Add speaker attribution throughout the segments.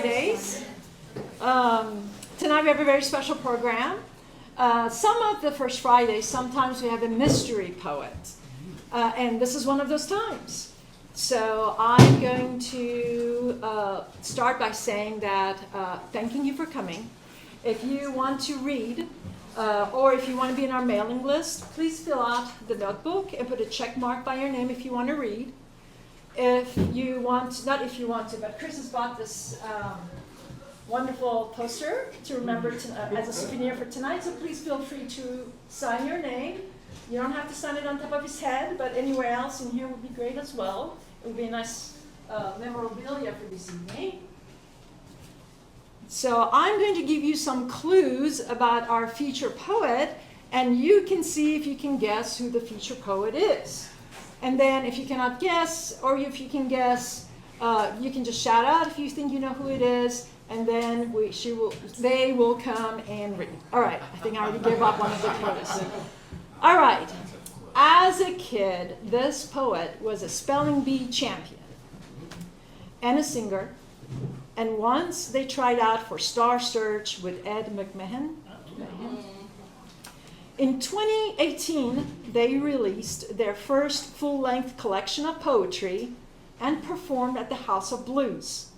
Speaker 1: Fridays. Tonight we have a very special program. Some of the first Fridays, sometimes we have a mystery poet. And this is one of those times. So I'm going to start by saying that thanking you for coming. If you want to read, or if you want to be in our mailing list, please fill out the notebook and put a check mark by your name if you want to read. If you want, not if you want to, but Chris has bought this wonderful poster to remember as a souvenir for tonight, so please feel free to sign your name. You don't have to sign it on top of his head, but anywhere else in here would be great as well. It would be a nice memorabilia for this evening. So I'm going to give you some clues about our feature poet, and you can see if you can guess who the feature poet is. And then if you cannot guess, or if you can guess, you can just shout out if you think you know who it is, and then they will come and read. All right, I think I already gave up one of the clues. All right, as a kid, this poet was a spelling bee champion and a singer. And once they tried out for Star Search with Ed McMahon. In 2018, they released their first full-length collection of poetry and performed at the House of Blues.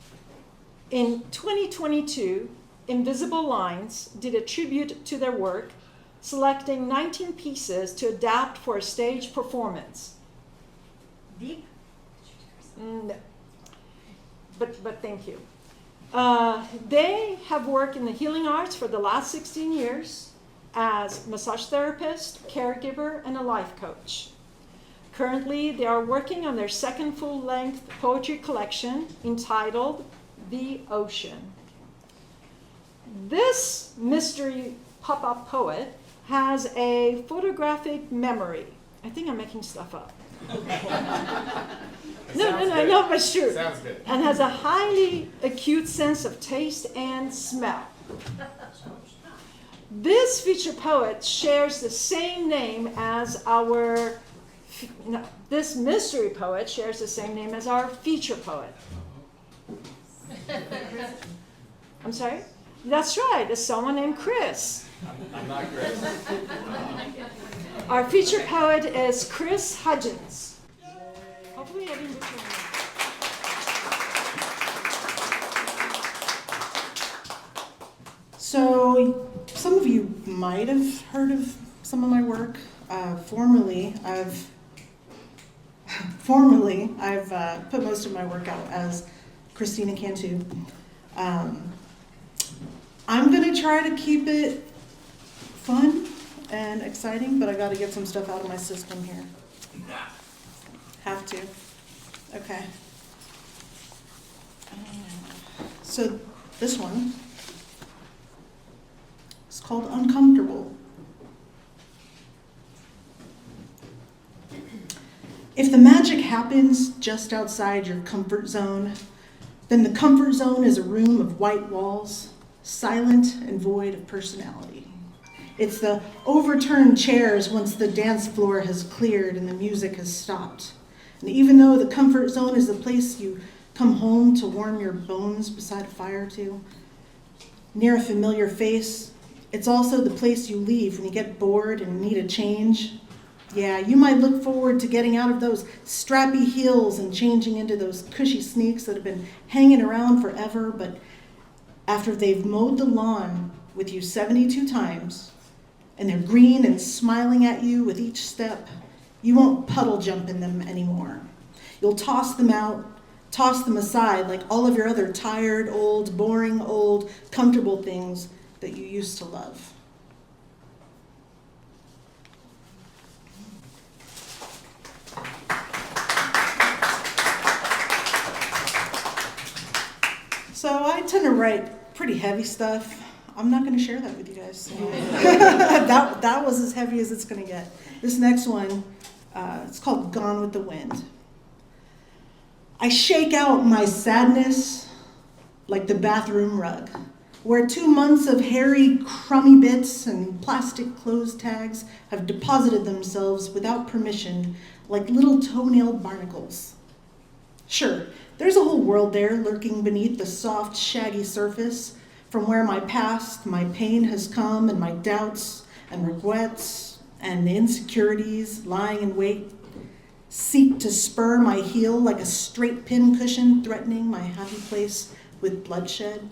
Speaker 1: In 2022, Invisible Lines did a tribute to their work, selecting 19 pieces to adapt for a stage performance. Deep? No. But thank you. They have worked in the healing arts for the last 16 years as massage therapist, caregiver, and a life coach. Currently, they are working on their second full-length poetry collection entitled The Ocean. This mystery pop-up poet has a photographic memory. I think I'm making stuff up. No, but it's true.
Speaker 2: Sounds good.
Speaker 1: And has a highly acute sense of taste and smell. This feature poet shares the same name as this mystery poet shares the same name as our feature poet. I'm sorry? That's right, it's someone named Chris.
Speaker 2: I'm not Chris.
Speaker 1: Our feature poet is Chris Hudgens. Hopefully I didn't butcher him.
Speaker 3: So, some of you might have heard of some of my work. Formerly, I've put most of my work out as Christina Cantu. I'm going to try to keep it fun and exciting, but I got to get some stuff out of my system here. Have to. Okay. So this one is called Uncomfortable. If the magic happens just outside your comfort zone, then the comfort zone is a room of white walls, silent and void of personality. It's the overturned chairs once the dance floor has cleared and the music has stopped. And even though the comfort zone is the place you come home to warm your bones beside a fire to, near a familiar face, it's also the place you leave when you get bored and need a change. Yeah, you might look forward to getting out of those strappy heels and changing into those cushy sneaks that have been hanging around forever, but after they've mowed the lawn with you 72 times, and they're green and smiling at you with each step, you won't puddle jump in them anymore. You'll toss them out, toss them aside like all of your other tired, old, boring, old, comfortable things that you used to love. So I tend to write pretty heavy stuff. I'm not going to share that with you guys. That was as heavy as it's going to get. This next one, it's called Gone with the Wind. I shake out my sadness like the bathroom rug, where 2 months of hairy, crummy bits and plastic clothes tags have deposited themselves without permission like little toenail barnacles. Sure, there's a whole world there lurking beneath the soft, shaggy surface, from where my past, my pain has come, and my doubts and regrets and insecurities lying in wait seek to spur my heel like a straight pin cushion threatening my happy place with bloodshed.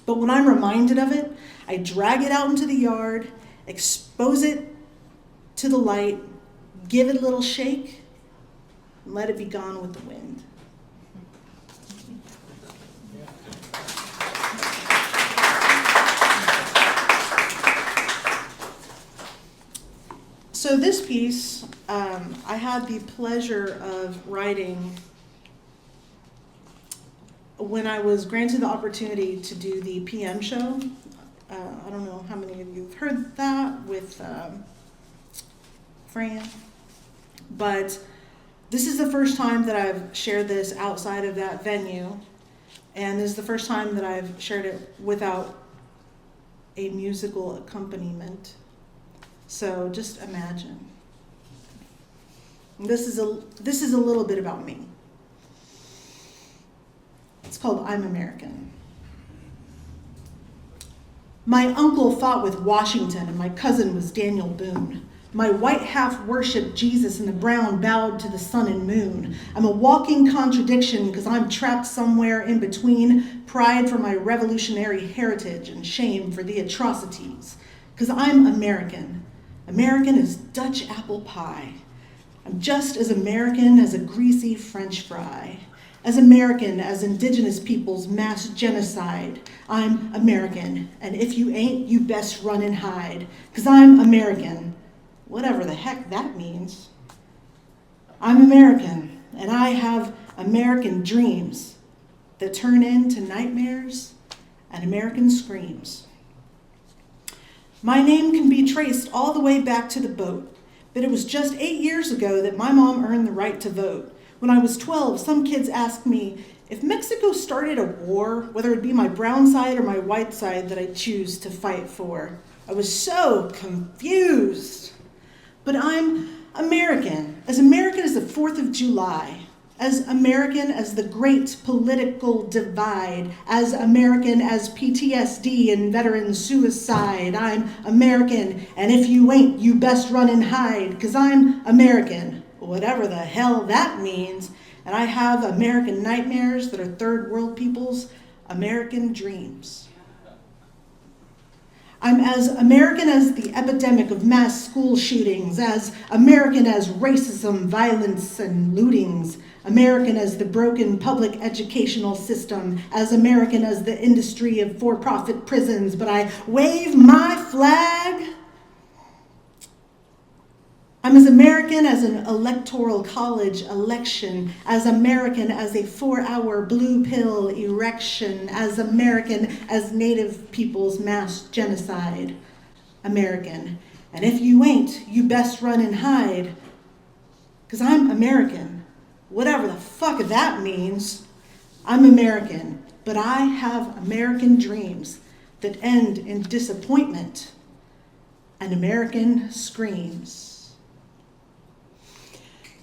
Speaker 3: But when I'm reminded of it, I drag it out into the yard, expose it to the light, give it a little shake, and let it be gone with the wind. So this piece, I had the pleasure of writing when I was granted the opportunity to do the PM show. I don't know how many of you have heard that with Fran, but this is the first time that I've shared this outside of that venue, and this is the first time that I've shared it without a musical accompaniment. So just imagine. This is a little bit about me. It's called I'm American. My uncle fought with Washington, and my cousin was Daniel Boone. My white half worshipped Jesus, and the brown bowed to the sun and moon. I'm a walking contradiction because I'm trapped somewhere in between pride for my revolutionary heritage and shame for the atrocities. Because I'm American. American as Dutch apple pie. I'm just as American as a greasy French fry. As American as indigenous peoples' mass genocide. I'm American, and if you ain't, you best run and hide. 'Cause I'm American, whatever the heck that means. I'm American, and I have American dreams that turn into nightmares and American screams. My name can be traced all the way back to the boat, but it was just 8 years ago that my mom earned the right to vote. When I was 12, some kids asked me, if Mexico started a war, whether it be my brown side or my white side that I choose to fight for. I was so confused. But I'm American as the 4th of July, as American as the great political divide, as American as PTSD and veteran suicide. I'm American, and if you ain't, you best run and hide, 'cause I'm American, whatever the hell that means, and I have American nightmares that are third world people's American dreams. I'm as American as the epidemic of mass school shootings, as American as racism, violence, and lootings, American as the broken public educational system, as American as the industry of for-profit prisons, but I wave my flag. I'm as American as an electoral college election, as American as a 4-hour blue pill erection, as American as Native people's mass genocide. American. And if you ain't, you best run and hide. 'Cause I'm American. Whatever the fuck that means. I'm American, but I have American dreams that end in disappointment and American screams.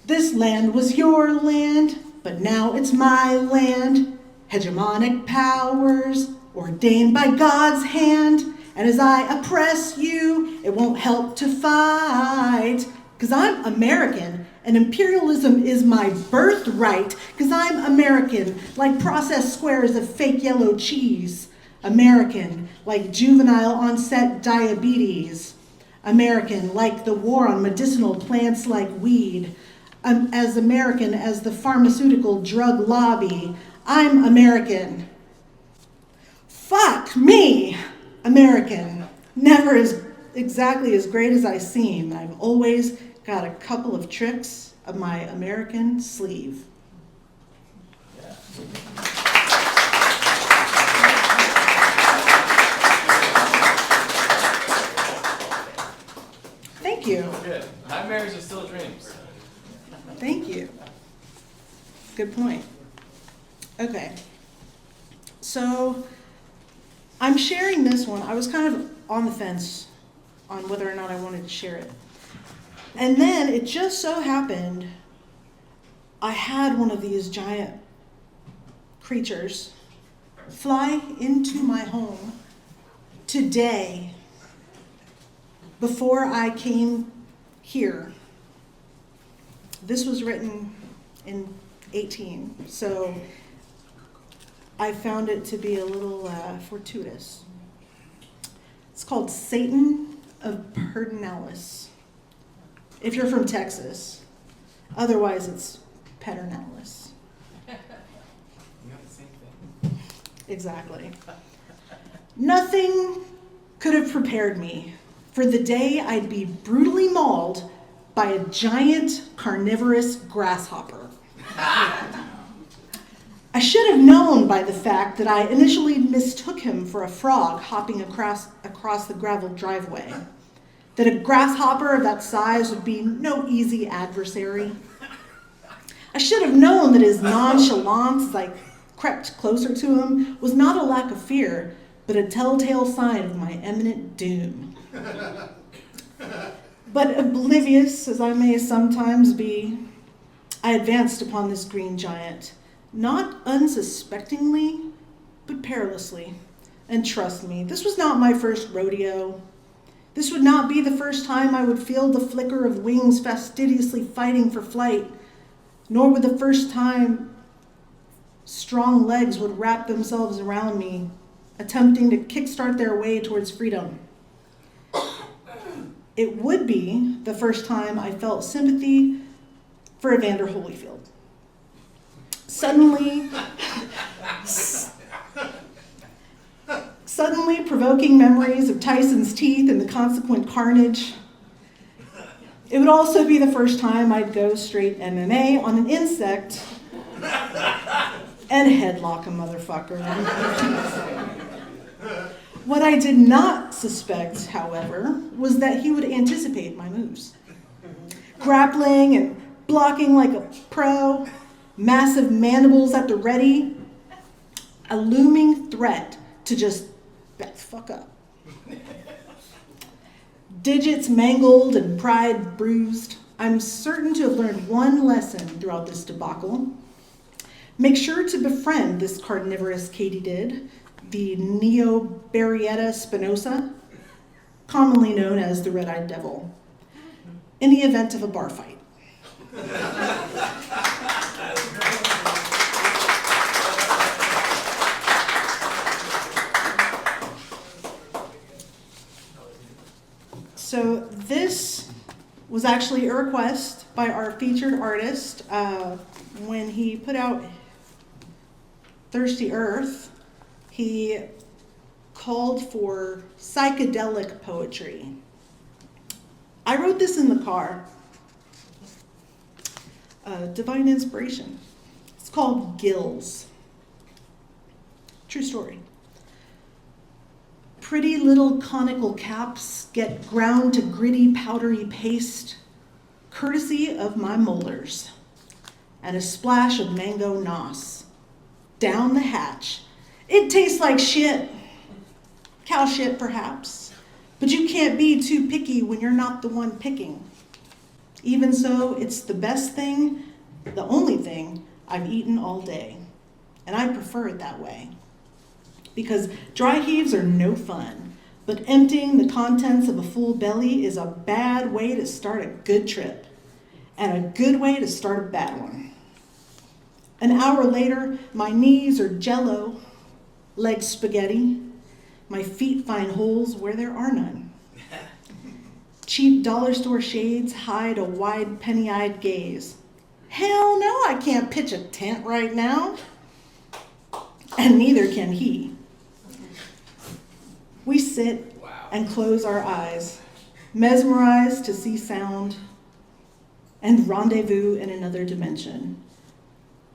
Speaker 3: This land was your land, but now it's my land. Hegemonic powers ordained by God's hand. And as I oppress you, it won't help to fight. 'Cause I'm American, and imperialism is my birthright. 'Cause I'm American, like processed squares of fake yellow cheese. American, like juvenile onset diabetes. American, like the war on medicinal plants like weed. I'm as American as the pharmaceutical drug lobby. I'm American. Fuck me, American. Never as exactly as great as I seem. I've always got a couple of tricks up my American sleeve. Thank you.
Speaker 2: Good. Nightmares are still dreams.
Speaker 3: Thank you. Good point. Okay. So I'm sharing this one. I was kind of on the fence on whether or not I wanted to share it. And then it just so happened I had one of these giant creatures fly into my home today before I came here. This was written in 18, so I found it to be a little fortuitous. It's called Satan of Perdonalis, if you're from Texas. Otherwise, it's Paternalis.
Speaker 2: You got the same thing.
Speaker 3: Exactly. Nothing could have prepared me for the day I'd be brutally mauled by a giant carnivorous grasshopper. I should have known by the fact that I initially mistook him for a frog hopping across the gravel driveway, that a grasshopper of that size would be no easy adversary. I should have known that his nonchalance as I crept closer to him was not a lack of fear, but a telltale sign of my imminent doom. But oblivious as I may sometimes be, I advanced upon this green giant, not unsuspectingly, but perilously. And trust me, this was not my first rodeo. This would not be the first time I would feel the flicker of wings fastidiously fighting for flight, nor would the first time strong legs would wrap themselves around me, attempting to kickstart their way towards freedom. It would be the first time I felt sympathy for Evander Holyfield. Suddenly provoking memories of Tyson's teeth and the consequent carnage. It would also be the first time I'd go straight MMA on an insect and headlock a motherfucker. What I did not suspect, however, was that he would anticipate my moves. Grappling and blocking like a pro, massive mandibles at the ready, a looming threat to just back the fuck up. Digits mangled and pride bruised, I'm certain to have learned one lesson throughout this debacle. Make sure to befriend this carnivorous katydid, the Neobarietta spinosa, commonly known as the red-eyed devil, in the event of a bar fight. So this was actually a request by our featured artist when he put out Thirsty Earth. He called for psychedelic poetry. I wrote this in the car. Divine inspiration. It's called Gills. True story. Pretty little conical caps get ground to gritty, powdery paste, courtesy of my molars, and a splash of mango nos. Down the hatch. It tastes like shit. Cow shit, perhaps. But you can't be too picky when you're not the one picking. Even so, it's the best thing, the only thing I've eaten all day. And I prefer it that way. Because dry heaves are no fun, but emptying the contents of a full belly is a bad way to start a good trip, and a good way to start a bad one. An hour later, my knees are jello, legs spaghetti, my feet find holes where there are none. Cheap dollar store shades hide a wide penny-eyed gaze. Hell no, I can't pitch a tent right now. And neither can he. We sit and close our eyes, mesmerized to see sound, and rendezvous in another dimension,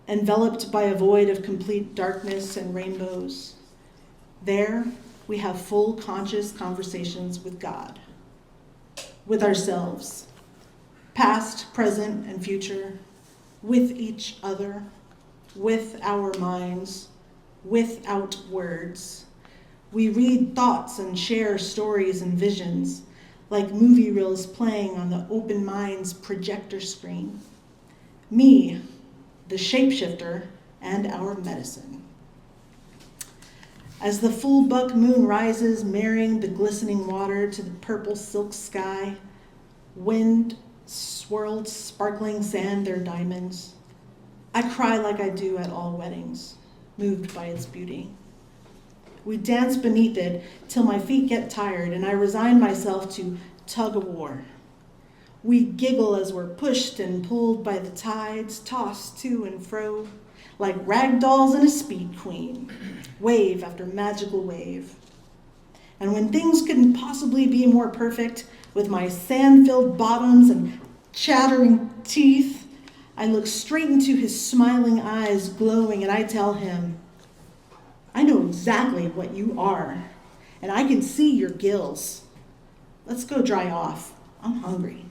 Speaker 3: enveloped by a void of complete darkness and rainbows. There, we have full conscious conversations with God, with ourselves, past, present, and future, with each other, with our minds, without words. We read thoughts and share stories and visions, like movie reels playing on the open mind's projector screen. Me, the shapeshifter, and our medicine. As the full buck moon rises, marrying the glistening water to the purple silk sky, wind swirled sparkling sand their diamonds, I cry like I do at all weddings, moved by its beauty. We dance beneath it till my feet get tired and I resign myself to tug of war. We giggle as we're pushed and pulled by the tides, tossed to and fro, like rag dolls in a speed queen, wave after magical wave. And when things couldn't possibly be more perfect, with my sand-filled bottoms and chattering teeth, I look straight into his smiling eyes glowing and I tell him, I know exactly what you are, and I can see your gills. Let's go dry off. I'm hungry.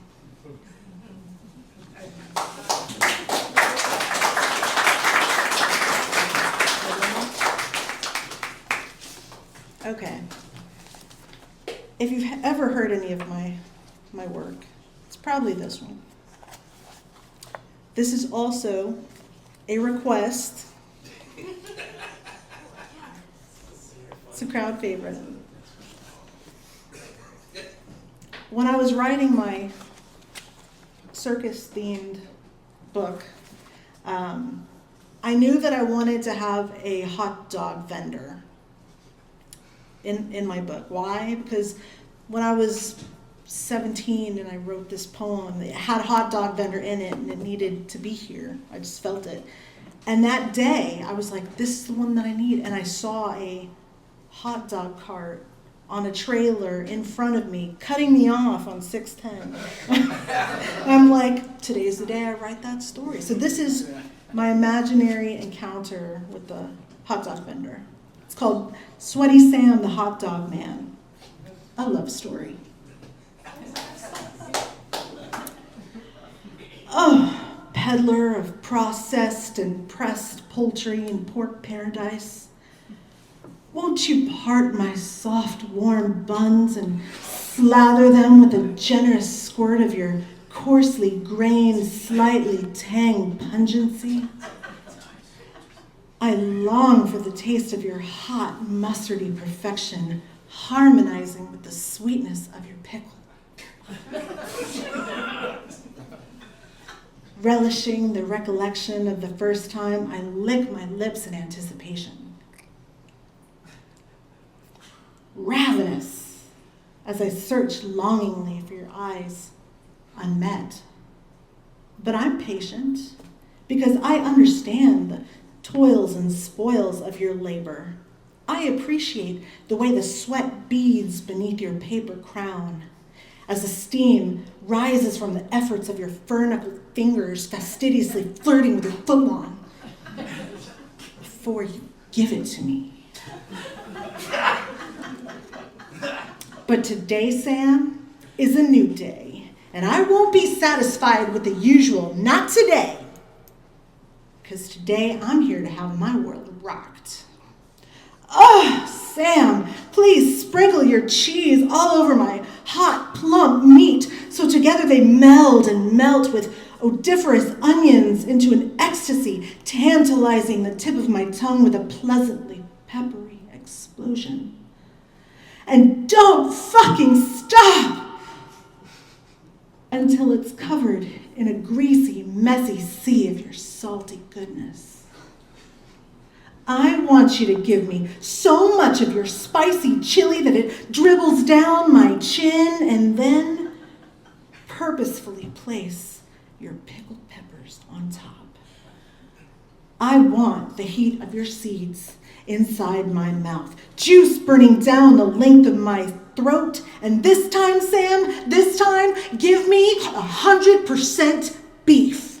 Speaker 3: Okay. If you've ever heard any of my work, it's probably this one. This is also a request. It's a crowd favorite. When I was writing my circus-themed book, I knew that I wanted to have a hot dog vendor in my book. Why? Because when I was 17 and I wrote this poem, it had a hot dog vendor in it and it needed to be here. I just felt it. And that day, I was like, this is the one that I need. And I saw a hot dog cart on a trailer in front of me, cutting me off on 610. And I'm like, today's the day I write that story. So this is my imaginary encounter with the hot dog vendor. It's called Sweaty Sam the Hot Dog Man. A love story. Oh, peddler of processed and pressed poultry in pork paradise. Won't you part my soft, warm buns and slather them with a generous squirt of your coarsely grained, slightly tang pungency? I long for the taste of your hot, mustardy perfection, harmonizing with the sweetness of your pickle. Relishing the recollection of the first time I lick my lips in anticipation. Ravenous as I search longingly for your eyes, unmet. But I'm patient because I understand the toils and spoils of your labor. I appreciate the way the sweat beads beneath your paper crown as the steam rises from the efforts of your fur-knuckled fingers fastidiously flirting with your footlong before you give it to me. But today, Sam, is a new day, and I won't be satisfied with the usual, not today. Because today I'm here to have my world rocked. Oh, Sam, please sprinkle your cheese all over my hot, plump meat so together they meld and melt with odoriferous onions into an ecstasy, tantalizing the tip of my tongue with a pleasantly peppery explosion. And don't fucking stop until it's covered in a greasy, messy sea of your salty goodness. I want you to give me so much of your spicy chili that it dribbles down my chin, and then purposefully place your pickled peppers on top. I want the heat of your seeds inside my mouth, juice burning down the length of my throat, and this time, Sam, this time, give me 100% beef.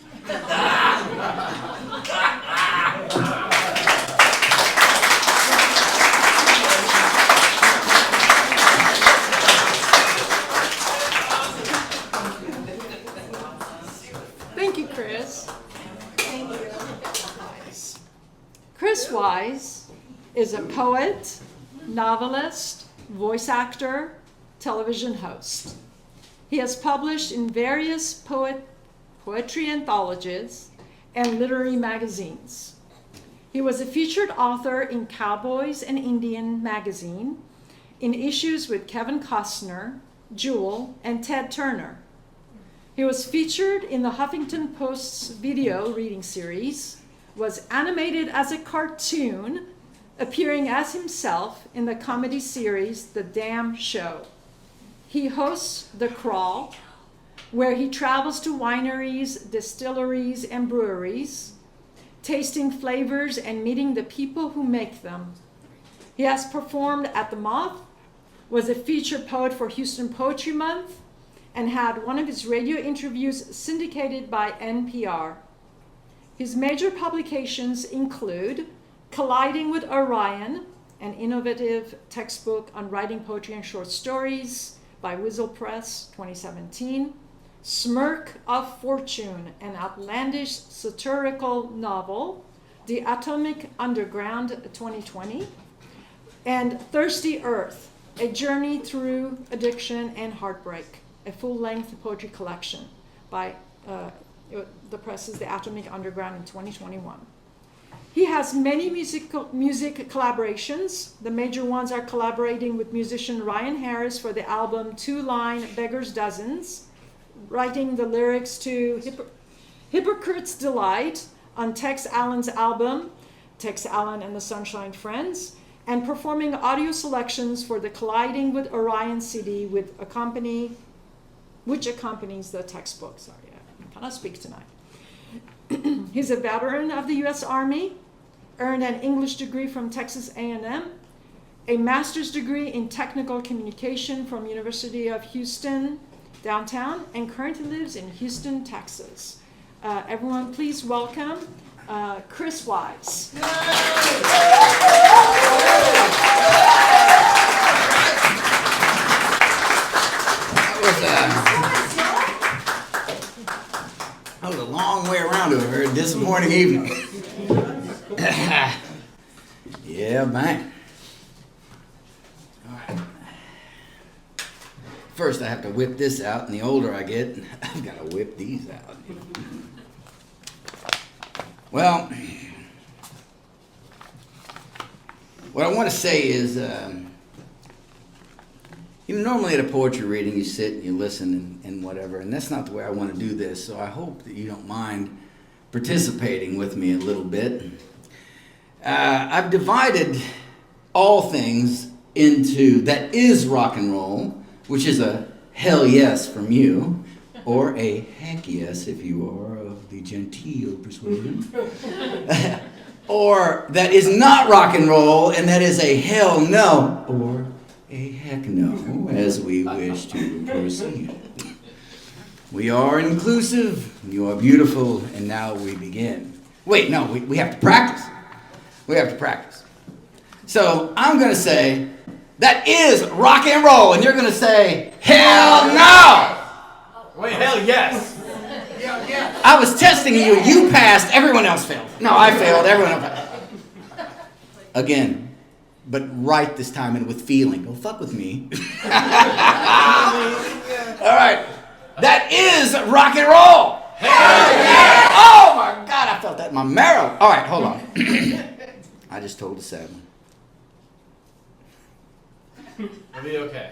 Speaker 1: Thank you, Chris. Chris Wise is a poet, novelist, voice actor, television host. He has published in various poetry anthologies and literary magazines. He was a featured author in Cowboys and Indian magazine, in issues with Kevin Costner, Jewel, and Ted Turner. He was featured in the Huffington Post's video reading series, was animated as a cartoon, appearing as himself in the comedy series The Damn Show. He hosts The Crawl, where he travels to wineries, distilleries, and breweries, tasting flavors and meeting the people who make them. He has performed at the Moth, was a featured poet for Houston Poetry Month, and had one of his radio interviews syndicated by NPR. His major publications include Colliding with Orion, an innovative textbook on writing poetry and short stories by Whistle Press, 2017, Smirk of Fortune, an outlandish satirical novel, The Atomic Underground, 2020, and Thirsty Earth, a journey through addiction and heartbreak, a full-length poetry collection by the press is The Atomic Underground in 2021. He has many music collaborations. The major ones are collaborating with musician Ryan Harris for the album Two Line Beggar's Dozens, writing the lyrics to Hypocrite's Delight on Tex Allen's album, Tex Allen and the Sunshine Friends, and performing audio selections for the Colliding with Orion CD which accompanies the textbook. Sorry, I cannot speak tonight. He's a veteran of the U.S. Army, earned an English degree from Texas A&M, a master's degree in technical communication from University of Houston, downtown, and currently lives in Houston, Texas. Everyone, please welcome Chris Wise.
Speaker 4: That was a long way around to a very disappointing evening. Yeah, man. All right. First, I have to whip this out, and the older I get, I've got to whip these out. Well, what I want to say is, normally at a poetry reading, you sit and you listen and whatever, and that's not the way I want to do this, so I hope that you don't mind participating with me a little bit. I've divided all things into that is rock and roll, which is a hell yes from you, or a heck yes if you are of the genteel persuasion, or that is not rock and roll, and that is a hell no, or a heck no, as we wish to proceed. We are inclusive, you are beautiful, and now we begin. Wait, no, we have to practice. We have to practice. So I'm going to say, that is rock and roll, and you're going to say, hell no!
Speaker 2: Wait, hell yes!
Speaker 4: I was testing you, you passed, everyone else failed. No, I failed, everyone else failed. Again. But right this time and with feeling. Don't fuck with me. All right. That is rock and roll. Hell yeah! Oh my God, I felt that in my marrow. All right, hold on. I just told a sad one.
Speaker 2: It'll be okay.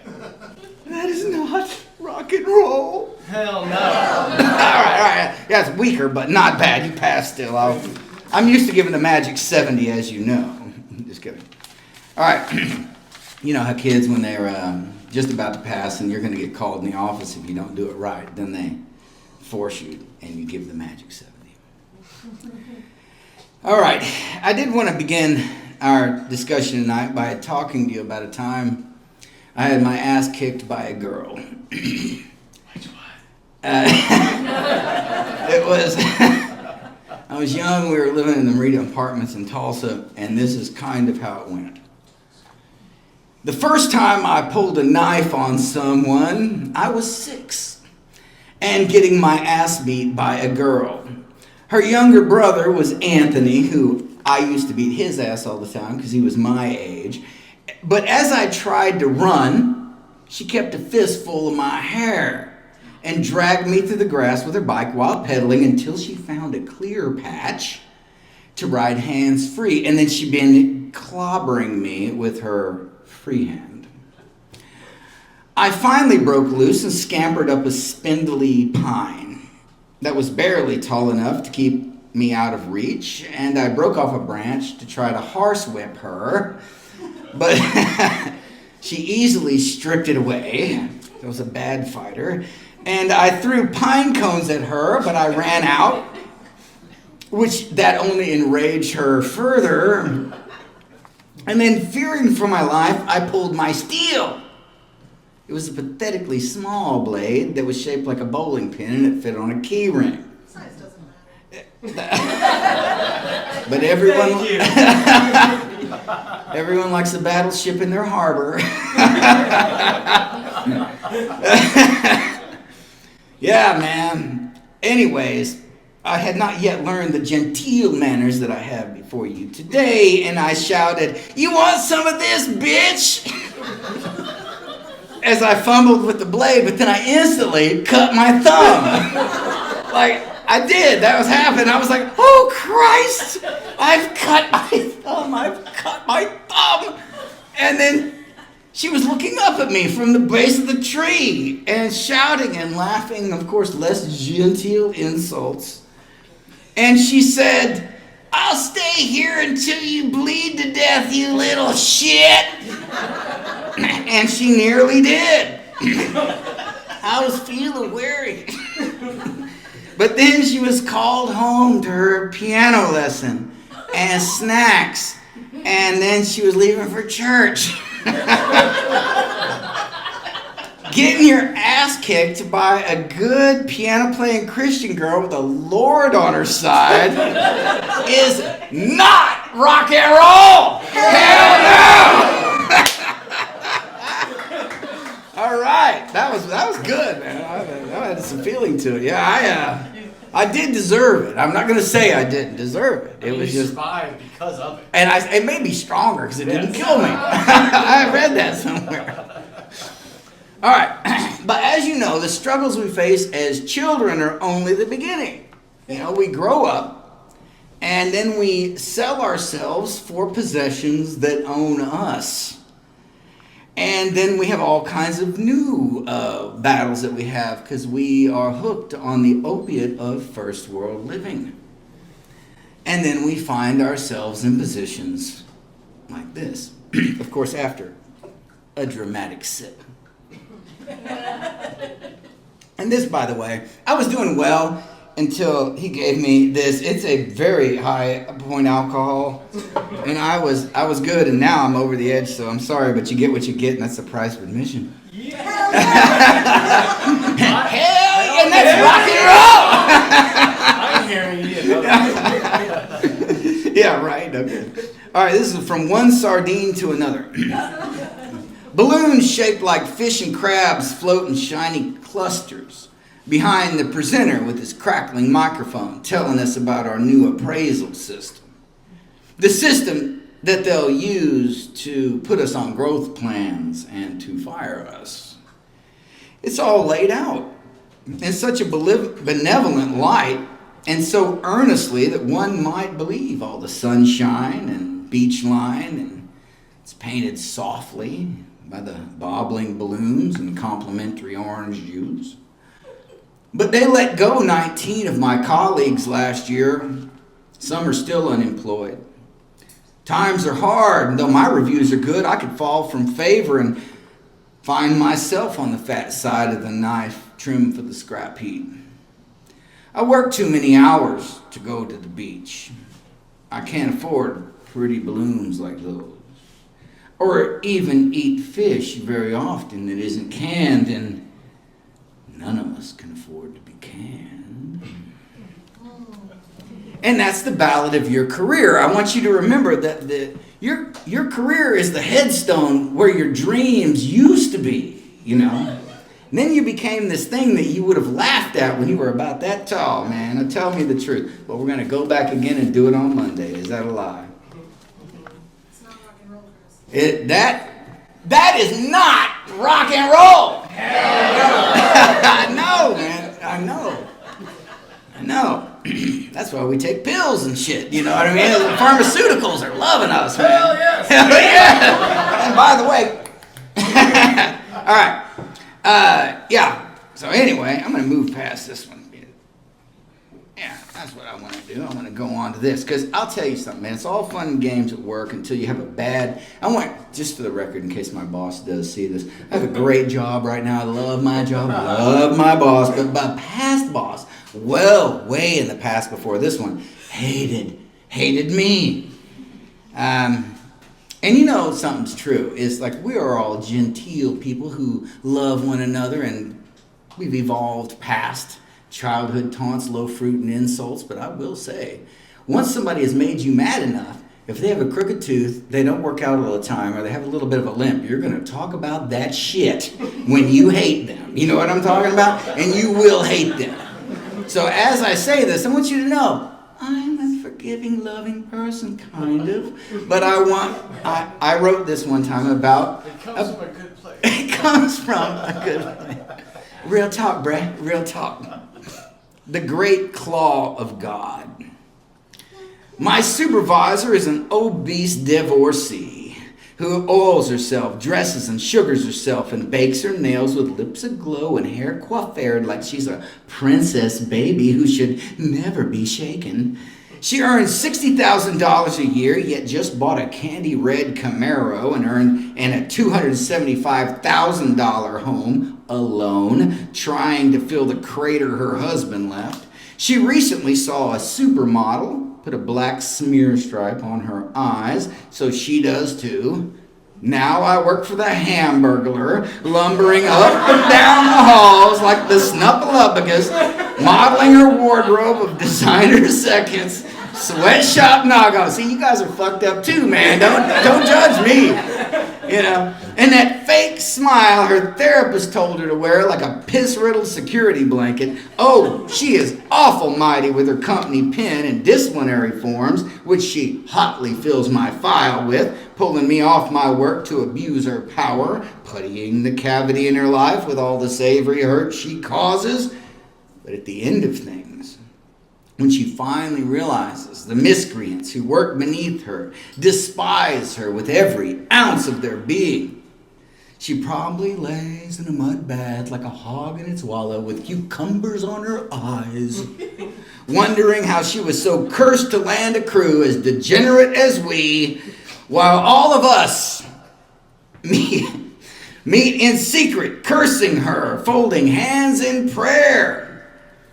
Speaker 4: That is not rock and roll.
Speaker 2: Hell no.
Speaker 4: All right. Yeah, it's weaker, but not bad. You passed still. I'm used to giving the magic 70, as you know. Just kidding. All right, you know how kids, when they're just about to pass and you're going to get called in the office if you don't do it right, then they force you and you give the magic 70. All right, I did want to begin our discussion tonight by talking to you about a time I had my ass kicked by a girl.
Speaker 2: Which one?
Speaker 4: It was... I was young, we were living in the Merida Apartments in Tulsa, and this is kind of how it went. The first time I pulled a knife on someone, I was 6, and getting my ass beat by a girl. Her younger brother was Anthony, who I used to beat his ass all the time because he was my age. But as I tried to run, she kept a fistful of my hair. and dragged me through the grass with her bike while pedaling until she found a clear patch to ride hands-free, and then she began clobbering me with her free hand. I finally broke loose and scampered up a spindly pine that was barely tall enough to keep me out of reach, and I broke off a branch to try to horsewhip her, but she easily stripped it away. I was a bad fighter, and I threw pine cones at her, but I ran out, which that only enraged her further. And then, fearing for my life, I pulled my steel. It was a pathetically small blade that was shaped like a bowling pin, and it fit on a key ring.
Speaker 3: Size doesn't
Speaker 4: matter. But everyone, everyone likes a battleship in their harbor. Yeah, man. Anyways, I had not yet learned the genteel manners that I have before you today, and I shouted, "You want some of this, bitch?" as I fumbled with the blade, but then I instantly cut my thumb. Like, I did. That was happening. I was like, oh, Christ. I've cut my thumb. And then she was looking up at me from the base of the tree and shouting and laughing, of course, less genteel insults. And she said, "I'll stay here until you bleed to death, you little shit." And she nearly did. I was feeling weary. But then she was called home to her piano lesson and snacks. And then she was leaving for church. Getting your ass kicked by a good piano-playing Christian girl with the Lord on her side is not rock and roll! Hell no! All right, that was good, man. I had some feeling to it. Yeah, I did deserve it. I'm not going to say I didn't deserve it. It was just
Speaker 2: survived because of it.
Speaker 4: And it made me stronger because it didn't kill me. I read that somewhere. All right, but as you know, the struggles we face as children are only the beginning. You know, we grow up, and then we sell ourselves for possessions that own us. And then we have all kinds of new battles that we have because we are hooked on the opiate of first world living. And then we find ourselves in positions like this. Of course, after a dramatic sip. And this, by the way, I was doing well until he gave me this. It's a very high point alcohol, and I was good, and now I'm over the edge. So I'm sorry, but you get what you get, and that's the price of admission. Yeah. Hell yeah, and that's rock and roll.
Speaker 2: I'm hearing you.
Speaker 4: Yeah, right. Okay. All right, this is from one sardine to another. Balloons shaped like fish and crabs float in shiny clusters behind the presenter with his crackling microphone telling us about our new appraisal system. The system that they'll use to put us on growth plans and to fire us. It's all laid out in such a benevolent light and so earnestly that one might believe all the sunshine and beach line, and it's painted softly by the bobbling balloons and complimentary orange juice. But they let go 19 of my colleagues last year. Some are still unemployed. Times are hard, and though my reviews are good, I could fall from favor and find myself on the fat side of the knife, trim for the scrap heap. I work too many hours to go to the beach. I can't afford pretty balloons like those. Or even eat fish very often that isn't canned, and none of us can afford to be canned. And that's the ballad of your career. I want you to remember that your career is the headstone where your dreams used to be, you know. And then you became this thing that you would have laughed at when you were about that tall, man. Now tell me the truth. But we're going to go back again and do it on Monday. Is that a lie?
Speaker 3: It's not rock and roll, Chris.
Speaker 4: That is not rock and roll. Hell no. No, know. That's why we take pills and shit, you know what I mean? The pharmaceuticals are loving us, man.
Speaker 2: Hell yes.
Speaker 4: Hell yeah. And by the way, all right. Yeah. So anyway, I'm going to move past this one. Yeah, that's what I want to do. I want to go on to this. Because I'll tell you something, man. It's all fun and games at work until you have a bad... I want, just for the record, in case my boss does see this, I have a great job right now. I love my job. I love my boss. But my past boss, well, way in the past before this one, hated me. And you know something's true. It's like we are all genteel people who love one another, and we've evolved past childhood taunts, low fruit, and insults. But I will say, once somebody has made you mad enough, if they have a crooked tooth, they don't work out all the time, or they have a little bit of a limp, you're going to talk about that shit when you hate them. You know what I'm talking about? And you will hate them. So as I say this, I want you to know, I'm a forgiving, loving person, kind of. But I wrote this one time about...
Speaker 2: It comes from a good place.
Speaker 4: It comes from a good place. Real talk, bruh. Real talk. The great claw of God. My supervisor is an obese divorcee who oils herself, dresses and sugars herself, and bakes her nails with lips aglow and hair coiffured like she's a princess baby who should never be shaken. She earns $60,000 a year, yet just bought a candy red Camaro and a $275,000 home alone, trying to fill the crater her husband left. She recently saw a supermodel put a black smear stripe on her eyes, so she does too. Now I work for the Hamburglar, lumbering up and down the halls like the Snuffleupagus, modeling her wardrobe of designer seconds, sweatshop knockoffs. See, you guys are fucked up too, man. Don't judge me. You know, and that fake smile her therapist told her to wear like a piss-riddled security blanket. Oh, she is awful mighty with her company pen and disciplinary forms, which she hotly fills my file with, pulling me off my work to abuse her power, puttying the cavity in her life with all the savory hurt she causes. But at the end of things, when she finally realizes the miscreants who work beneath her despise her with every ounce of their being, she probably lays in a mud bath like a hog in its wallow with cucumbers on her eyes, wondering how she was so cursed to land a crew as degenerate as we, while all of us meet in secret, cursing her, folding hands in prayer,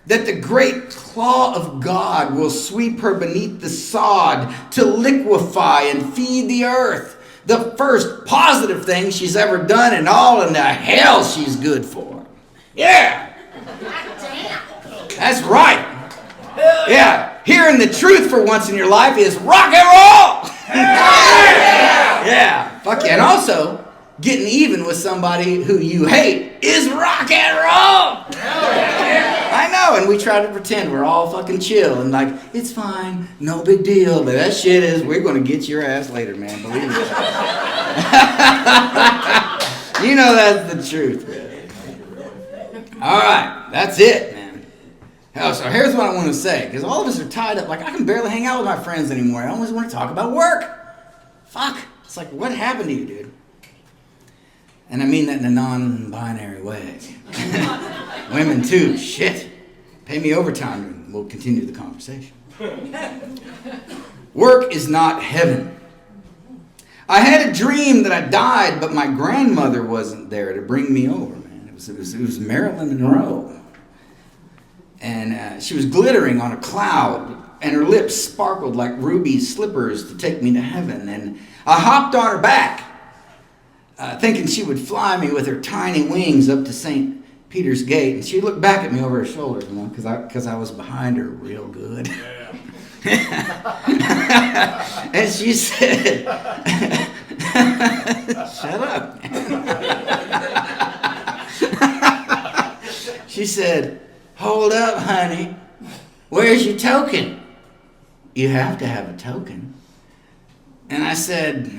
Speaker 4: that the great claw of God will sweep her beneath the sod to liquefy and feed the earth. The first positive thing she's ever done and all in the hell she's good for. Yeah. That's right. Yeah. Hearing the truth for once in your life is rock and roll. Yeah. Fuck yeah. And also, getting even with somebody who you hate is rock and roll. I know, and we try to pretend we're all fucking chill and like, it's fine, no big deal, but that shit is, we're going to get your ass later, man, believe me. You know that's the truth, man. All right, that's it, man. Oh, so here's what I want to say, because all of us are tied up, like I can barely hang out with my friends anymore. I always want to talk about work. Fuck, it's like, what happened to you, dude? And I mean that in a non-binary way. Women too, shit. Pay me overtime and we'll continue the conversation. Work is not heaven. I had a dream that I died, but my grandmother wasn't there to bring me over, man. It was Marilyn Monroe. And she was glittering on a cloud, and her lips sparkled like ruby slippers to take me to heaven. And I hopped on her back, thinking she would fly me with her tiny wings up to St. Peter's Gate, and she looked back at me over her shoulder, you know, because I was behind her real good. Yeah. And she said, "Shut up, man." She said, "Hold up, honey. Where's your token?" "You have to have a token." And I said,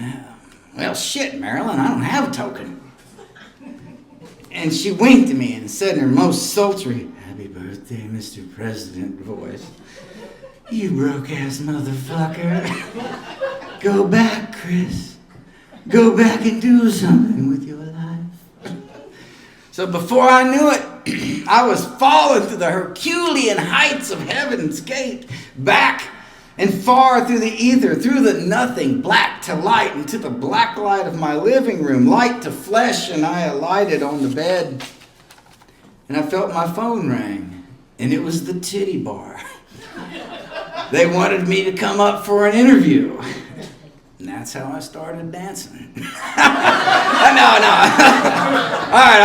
Speaker 4: "Well, shit, Marilyn, I don't have a token." And she winked at me and said in her most sultry, happy birthday, Mr. President voice. You broke-ass motherfucker. Go back, Chris. Go back and do something with your life. So before I knew it, I was falling through the Herculean heights of Heaven's Gate, back and far through the ether, through the nothing, black to light, into the black light of my living room, light to flesh, and I alighted on the bed, and I felt my phone ring, and it was the titty bar. They wanted me to come up for an interview, and that's how I started dancing. No. All right,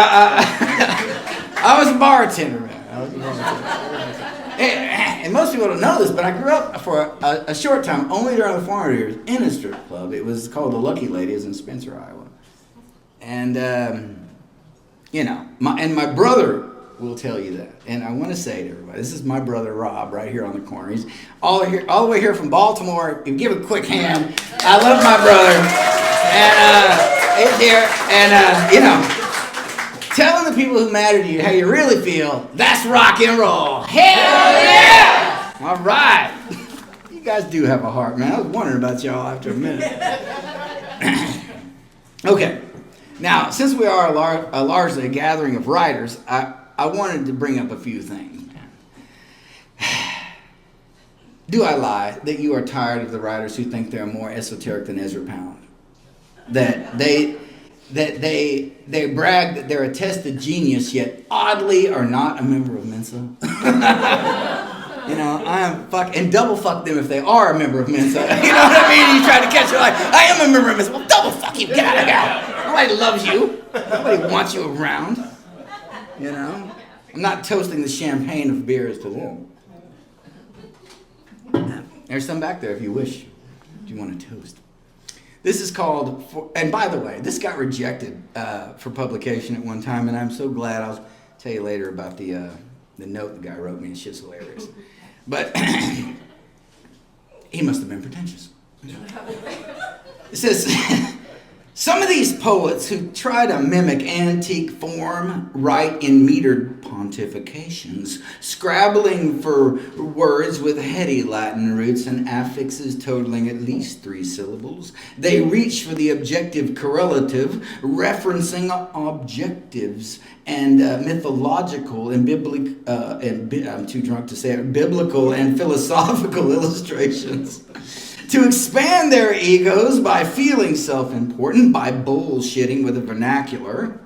Speaker 4: I was a bartender, man. And most people don't know this, but I grew up for a short time, only during the formative years, in a strip club. It was called the Lucky Ladies in Spencer, Iowa. And, my brother will tell you that. And I want to say to everybody, this is my brother Rob right here on the corner. He's all the way here from Baltimore. You give a quick hand. I love my brother. And he's here. And, telling the people who matter to you how you really feel, that's rock and roll. Hell yeah! All right. You guys do have a heart, man. I was wondering about y'all after a minute. Okay. Now, since we are largely a gathering of writers, I wanted to bring up a few things. Do I lie that you are tired of the writers who think they're more esoteric than Ezra Pound? That they brag that they're a tested genius, yet oddly are not a member of Mensa. And double fuck them if they are a member of Mensa. You know what I mean? You try to catch it like, I am a member of Mensa. Well, double fuck you, get out of here. Nobody loves you. Nobody wants you around. I'm not toasting the champagne of beers to them. There's some back there if you wish. Do you want to toast? This is called, and by the way, this got rejected for publication at one time, and I'm so glad. I'll tell you later about the note the guy wrote me. It's shit's hilarious. But he must have been pretentious. It says, some of these poets who try to mimic antique form write in metered pontifications, scrabbling for words with heady Latin roots and affixes totaling at least 3 syllables. They reach for the objective correlative, referencing objectives and mythological and I'm too drunk to say it, biblical and philosophical illustrations. To expand their egos by feeling self-important, by bullshitting with a vernacular.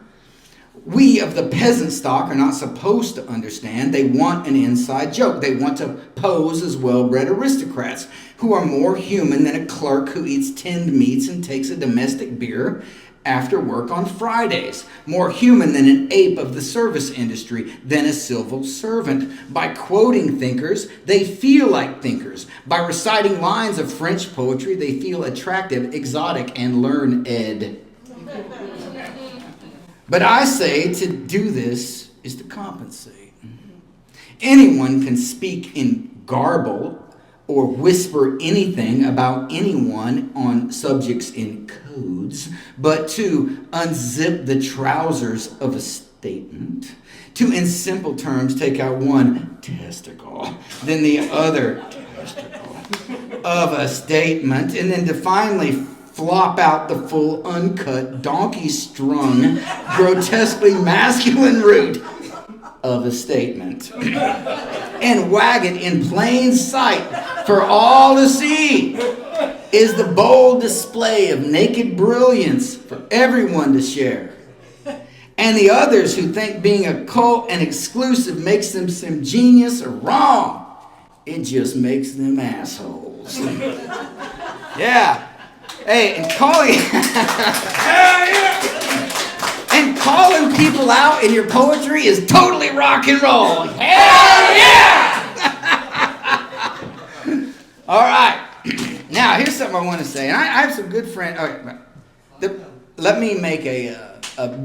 Speaker 4: We of the peasant stock are not supposed to understand. They want an inside joke. They want to pose as well-bred aristocrats who are more human than a clerk who eats tinned meats and takes a domestic beer after work on Fridays, more human than an ape of the service industry, than a civil servant. By quoting thinkers, they feel like thinkers. By reciting lines of French poetry, they feel attractive, exotic, and learned. But I say to do this is to compensate. Anyone can speak in garble or whisper anything about anyone on subjects in codes, but to unzip the trousers of a statement, to in simple terms take out one testicle, then the other testicle of a statement, and then to finally flop out the full uncut, donkey-strung, grotesquely masculine root of a statement, and wag it in plain sight for all to see, is the bold display of naked brilliance for everyone to share. And the others who think being a cult and exclusive makes them some genius are wrong. It just makes them assholes. Yeah. Hey, and calling people out in your poetry is totally rock and roll. Hell yeah! All right. Now, here's something I want to say. And I have some good friends. Let me make a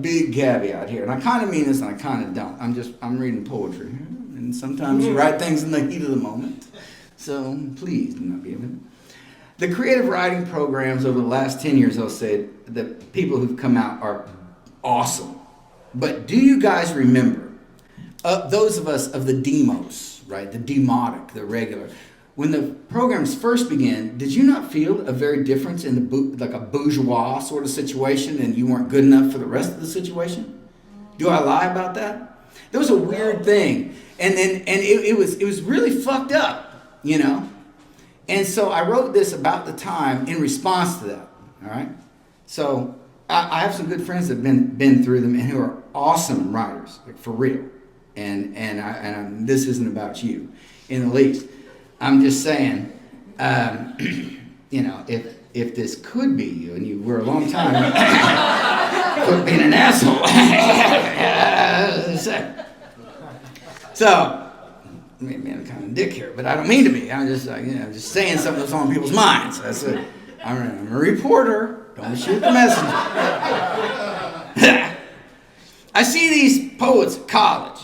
Speaker 4: big caveat here. And I kind of mean this and I kind of don't. I'm reading poetry. And sometimes you write things in the heat of the moment. So please do not be offended. The creative writing programs over the last 10 years, I'll say, the people who've come out are awesome. But do you guys remember those of us of the demos, right, the demotic, the regular, when the programs first began, did you not feel a very difference in like a bourgeois sort of situation, and you weren't good enough for the rest of the situation? Do I lie about that? There was a weird thing, and it was really fucked up, you know. And so I wrote this about the time in response to that. All right. So I have some good friends that have been through them and who are awesome writers, like for real. And this isn't about you in the least. I'm just saying, you know, if this could be you, and you were a long time quit being an asshole. So, maybe I'm kind of a dick here, but I don't mean to be. I'm just like, you know, just saying something that's on people's minds. That's it. I'm a reporter. Don't shoot the messenger. I see these poets at college.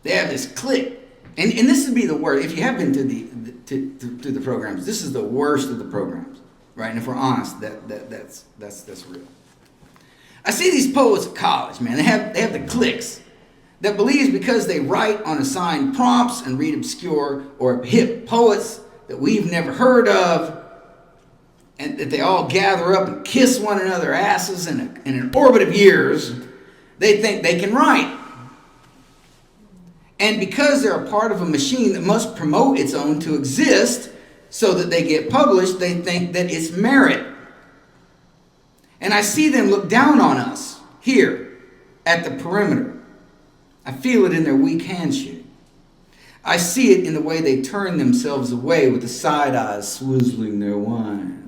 Speaker 4: They have this clique. And this would be the worst. If you have been to the programs, this is the worst of the programs, right? And if we're honest, that's real. I see these poets at college, man. They have the cliques that believes because they write on assigned prompts and read obscure or hip poets that we've never heard of, and that they all gather up and kiss one another's asses in an orbit of years, they think they can write. And because they're a part of a machine that must promote its own to exist so that they get published, they think that it's merit. And I see them look down on us here at the perimeter. I feel it in their weak handshake. I see it in the way they turn themselves away with the side eyes swizzling their wines.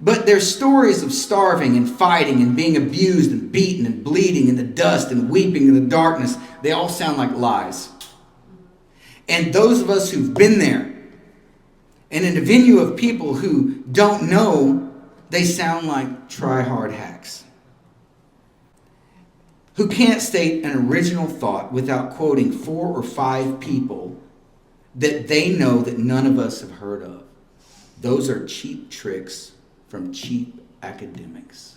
Speaker 4: But their stories of starving and fighting and being abused and beaten and bleeding in the dust and weeping in the darkness, they all sound like lies. And those of us who've been there, and in a venue of people who don't know, they sound like try-hard hacks who can't state an original thought without quoting 4 or 5 people that they know that none of us have heard of. Those are cheap tricks from cheap academics.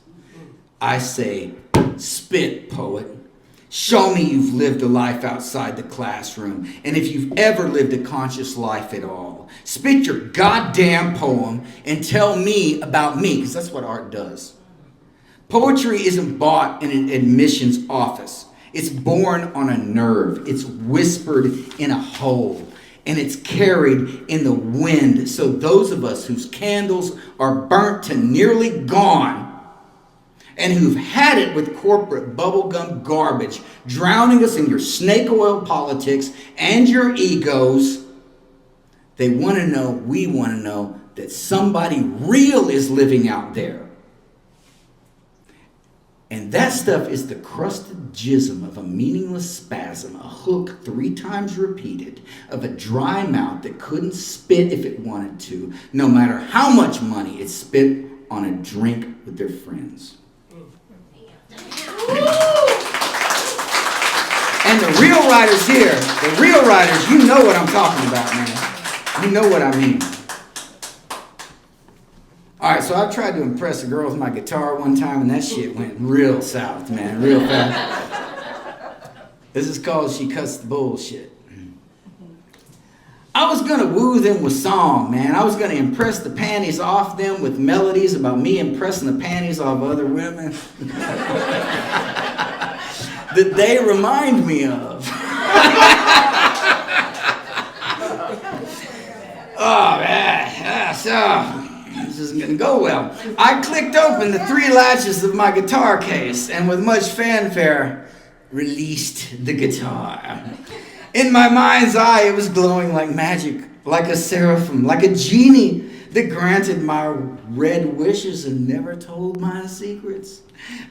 Speaker 4: I say, spit, poet. Show me you've lived a life outside the classroom, and if you've ever lived a conscious life at all. Spit your goddamn poem and tell me about me, because that's what art does. Poetry isn't bought in an admissions office. It's born on a nerve. It's whispered in a hole. And it's carried in the wind. So those of us whose candles are burnt to nearly gone and who've had it with corporate bubblegum garbage, drowning us in your snake oil politics and your egos, they want to know, we want to know that somebody real is living out there. And that stuff is the crusted jism of a meaningless spasm, a hook 3 times repeated, of a dry mouth that couldn't spit if it wanted to, no matter how much money it spit on a drink with their friends. And the real writers here, the real writers, you know what I'm talking about, man. You know what I mean. All right, so I tried to impress a girl with my guitar one time, and that shit went real south, man, real fast. This is called She Cuts the Bullshit. I was going to woo them with song, man. I was going to impress the panties off them with melodies about me impressing the panties off other women that they remind me of. Oh, man. So this isn't going to go well. I clicked open the 3 latches of my guitar case and with much fanfare released the guitar. In my mind's eye, it was glowing like magic, like a seraphim, like a genie that granted my red wishes and never told my secrets.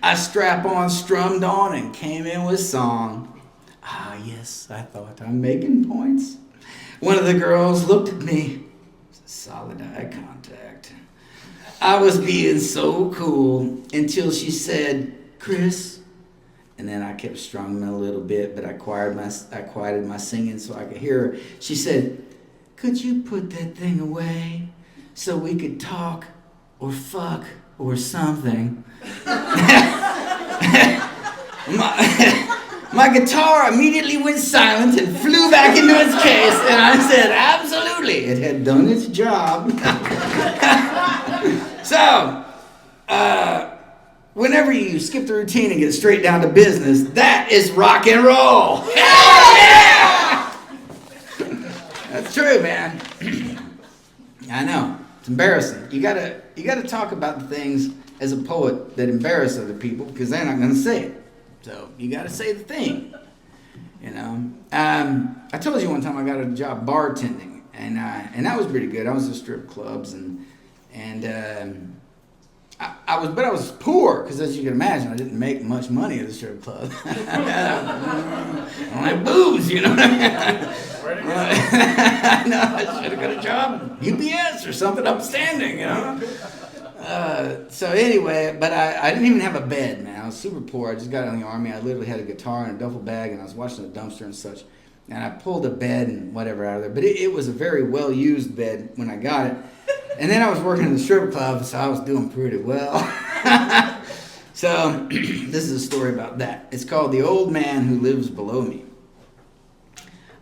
Speaker 4: I strap-on strummed on and came in with song. Ah, yes, I thought I'm making points. One of the girls looked at me. Solid eye contact. I was being so cool until she said, Chris. And then I kept strumming a little bit, but I quieted my singing so I could hear her. She said, could you put that thing away so we could talk or fuck or something? My My guitar immediately went silent and flew back into its case, and I said, absolutely, it had done its job. So, whenever you skip the routine and get straight down to business, that is rock and roll. Hell yeah! That's true, man. I know. It's embarrassing. You gotta talk about the things as a poet that embarrass other people because they're not gonna say it. So you gotta say the thing. You know. I told you one time I got a job bartending, and that was pretty good. I was at strip clubs and I was poor because, as you can imagine, I didn't make much money at the strip club. I don't have booze, you know what I mean? I know, I should have got a job UPS or something upstanding, you know. So anyway, but I didn't even have a bed, man. I was super poor. I just got out of the Army. I literally had a guitar and a duffel bag, and I was washing the dumpster and such. And I pulled a bed and whatever out of there. But it was a very well-used bed when I got it. And then I was working in the strip club, so I was doing pretty well. So this is a story about that. It's called The Old Man Who Lives Below Me.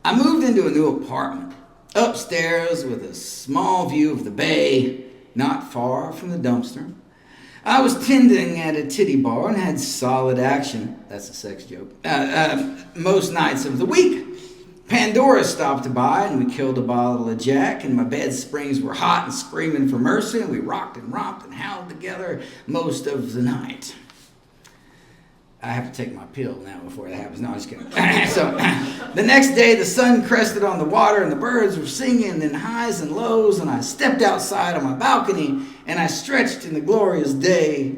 Speaker 4: I moved into a new apartment, upstairs with a small view of the bay, not far from the dumpster. I was tending at a titty bar and had solid action, that's a sex joke, most nights of the week. Pandora stopped by and we killed a bottle of Jack, and my bed springs were hot and screaming for mercy, and we rocked and romped and howled together most of the night. I have to take my pill now before that happens. No, I'm just kidding. So the next day the sun crested on the water and the birds were singing in highs and lows, and I stepped outside on my balcony and I stretched in the glorious day.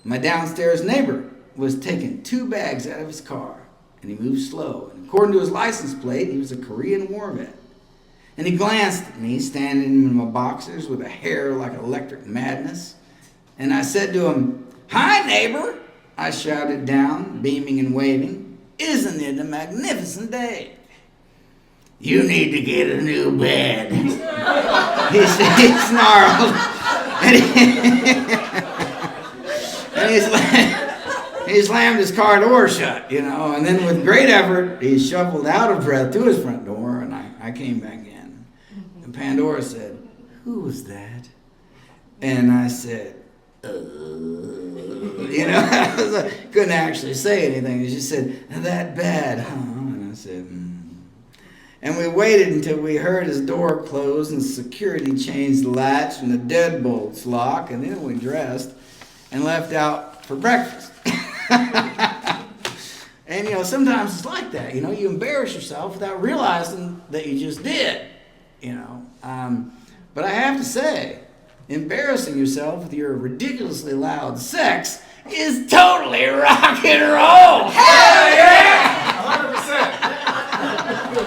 Speaker 4: My downstairs neighbor was taking 2 bags out of his car, and he moved slow. And according to his license plate, he was a Korean war vet. And he glanced at me, standing in my boxers with a hair like electric madness. And I said to him, "Hi, neighbor," I shouted down, beaming and waving. "Isn't it a magnificent day?" "You need to get a new bed," he snarled. And he slammed his car door shut, you know, and then with great effort, he shuffled out of breath to his front door, and I came back in. And Pandora said, "Who was that?" And I said, you know, I couldn't actually say anything. She said, "That bad, huh?" And I said, And we waited until we heard his door close and security change the latch and the deadbolts lock, and then we dressed and left out for breakfast. And, you know, sometimes it's like that. You know, you embarrass yourself without realizing that you just did, you know. But I have to say, embarrassing yourself with your ridiculously loud sex is totally rock and roll. Hell yeah!
Speaker 2: 100%.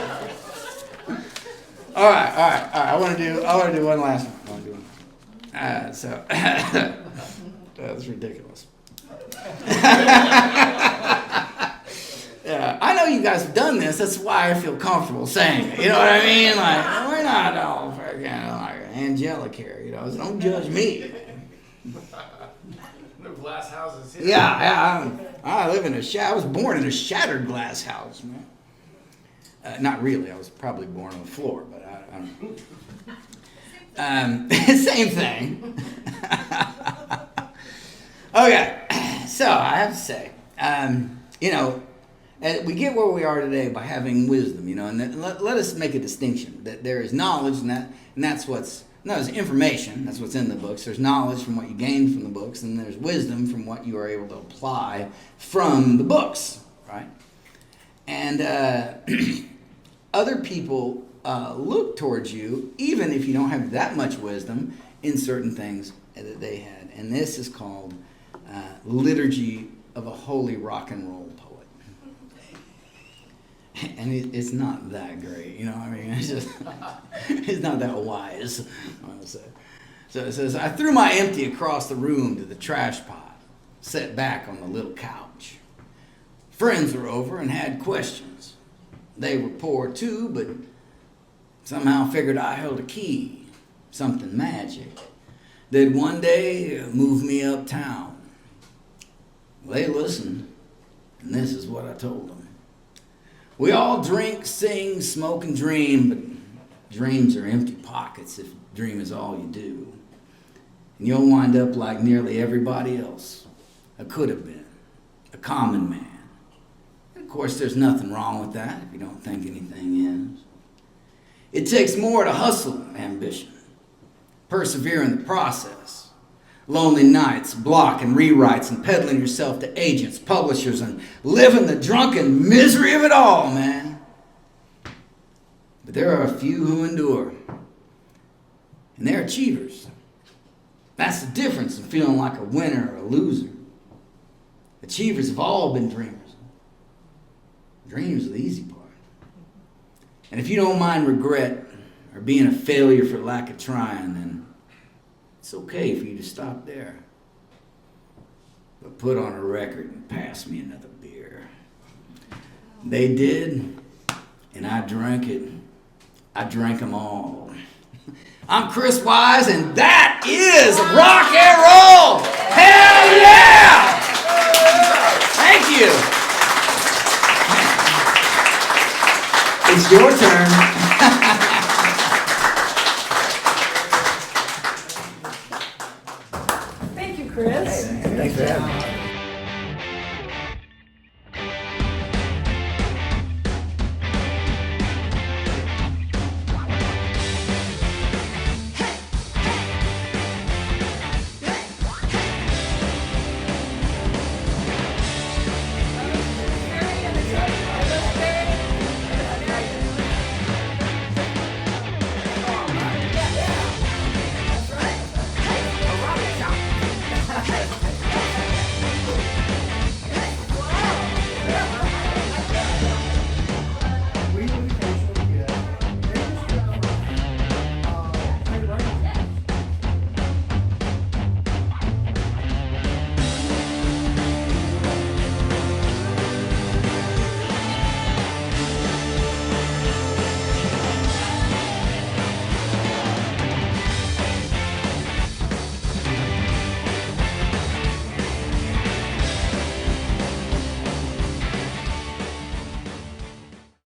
Speaker 4: All right. I want to do one last one. That's ridiculous. Yeah, I know you guys have done this. That's why I feel comfortable saying it. You know what I mean? Like, we're not all freaking like angelic here. You know, so don't judge me.
Speaker 2: No glass houses here.
Speaker 4: Yeah. I live in I was born in a shattered glass house, man. Not really. I was probably born on the floor, but I don't. Same thing. Okay, so I have to say, you know, we get where we are today by having wisdom, you know, and let us make a distinction that there is knowledge, and that's what's, no, there's information, that's what's in the books. There's knowledge from what you gain from the books, and there's wisdom from what you are able to apply from the books, right? And other people look towards you, even if you don't have that much wisdom, in certain things that they had. And this is called Liturgy of a Holy Rock and Roll Poet. And it's not that great, you know what I mean? It's just, it's not that wise, I would say. So it says, "I threw my empty across the room to the trash pot, sat back on the little couch. Friends were over and had questions. They were poor too, but somehow figured I held a key, something magic, that one day move me uptown. They listened, and this is what I told them. We all drink, sing, smoke, and dream, but dreams are empty pockets if dream is all you do. And you'll wind up like nearly everybody else. A could have been. A common man. And of course, there's nothing wrong with that if you don't think anything is. It takes more to hustle ambition. Persevere in the process. Lonely nights, block and rewrites, and peddling yourself to agents, publishers, and living the drunken misery of it all, man. But there are a few who endure. And they're achievers. That's the difference in feeling like a winner or a loser. Achievers have all been dreamers. Dreams are the easy part. And if you don't mind regret or being a failure for lack of trying, then it's okay for you to stop there. But put on a record and pass me another beer. They did, and I drank it. I drank them all. I'm Chris Wise, and that is rock and roll! Hell yeah! Thank you. It's your turn.